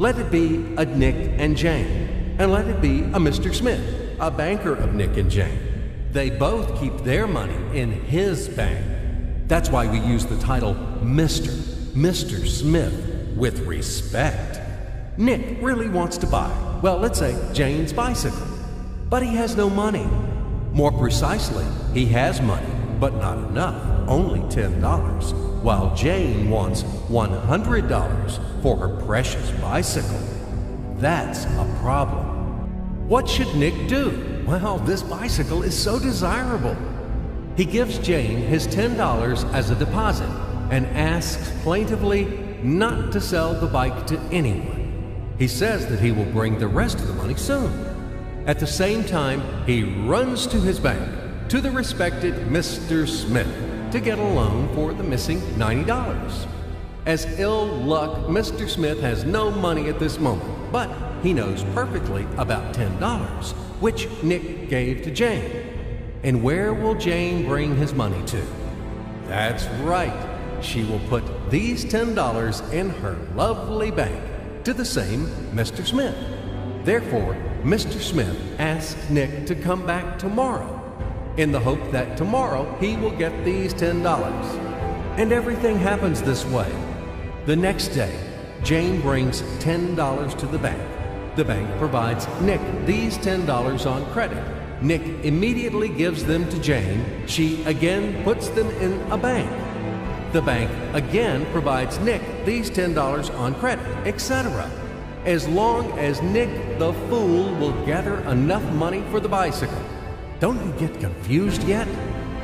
Let it be a Nick and Jane, and let it be a Mr. Smith, a banker of Nick and Jane. They both keep their money in his bank. That's why we use the title Mr. Smith with respect. Nick really wants to buy, well, let's say Jane's bicycle, but he has no money. More precisely, he has money, but not enough, only $10, while Jane wants $100 for her precious bicycle. That's a problem. What should Nick do? Well, this bicycle is so desirable. He gives Jane his $10 as a deposit and asks plaintively not to sell the bike to anyone. He says that he will bring the rest of the money soon. At the same time, he runs to his bank, to the respected Mr. Smith, to get a loan for the missing $90. As ill luck, Mr. Smith has no money at this moment, but he knows perfectly about $10, which Nick gave to Jane. And where will Jane bring his money to? That's right. She will put these $10 in her lovely bank to the same Mr. Smith. Therefore, Mr. Smith asks Nick to come back tomorrow in the hope that tomorrow he will get these $10. And everything happens this way. The next day, Jane brings $10 to the bank. The bank provides Nick these $10 on credit. Nick immediately gives them to Jane. She again puts them in a bank. The bank again provides Nick these $10 on credit, etc. As long as Nick the fool will gather enough money for the bicycle. Don't you get confused yet?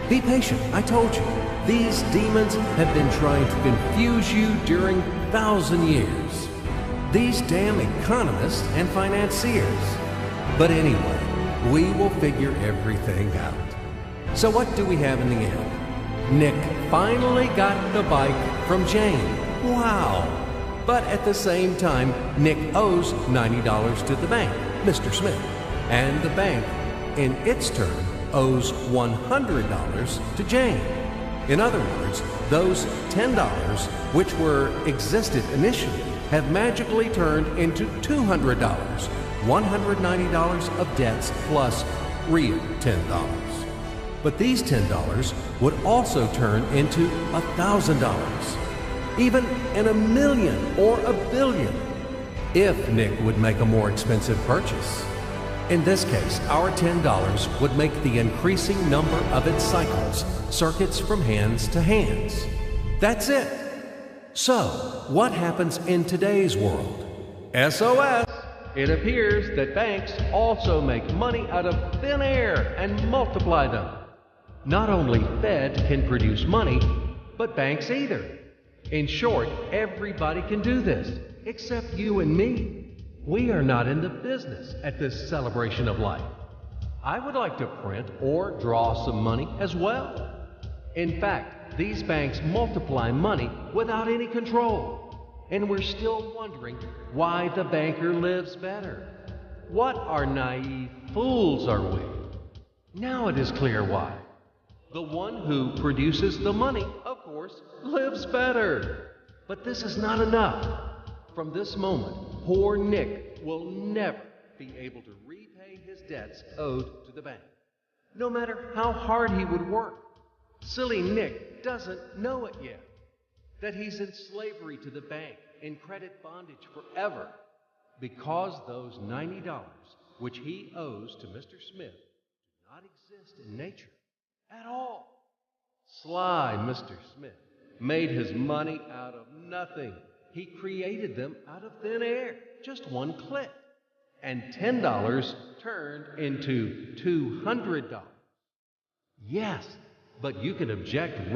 Be patient, I told you. These demons have been trying to confuse you during 1,000 years. These damn economists and financiers. But anyway, we will figure everything out. So what do we have in the end? Nick finally got the bike from Jane. Wow! But at the same time, Nick owes $90 to the bank, Mr. Smith. And the bank, in its turn, owes $100 to Jane. In other words, those $10, which existed initially, have magically turned into $200, $190 of debts plus real $10. But these $10 would also turn into $1,000, even in $1 million or $1 billion, if Nick would make a more expensive purchase. In this case, our $10 would make the increasing number of its cycles, circuits from hands to hands. That's it. So, what happens in today's world? SOS! It appears that banks also make money out of thin air and multiply them. Not only Fed can produce money, but banks either. In short, everybody can do this, except you and me. We are not in the business at this celebration of life. I would like to print or draw some money as well. In fact, these banks multiply money without any control. And we're still wondering why the banker lives better. What naive fools are we? Now it is clear why. The one who produces the money, of course, lives better. But this is not enough. From this moment, poor Nick will never be able to repay his debts owed to the bank, no matter how hard he would work. Silly Nick doesn't know it yet, that he's in slavery to the bank, in credit bondage forever, because those $90 which he owes to Mr. Smith do not exist in nature at all. Sly Mr. Smith made his money out of nothing. He created them out of thin air, just one click. And $10 turned into $200. Yes, but you can object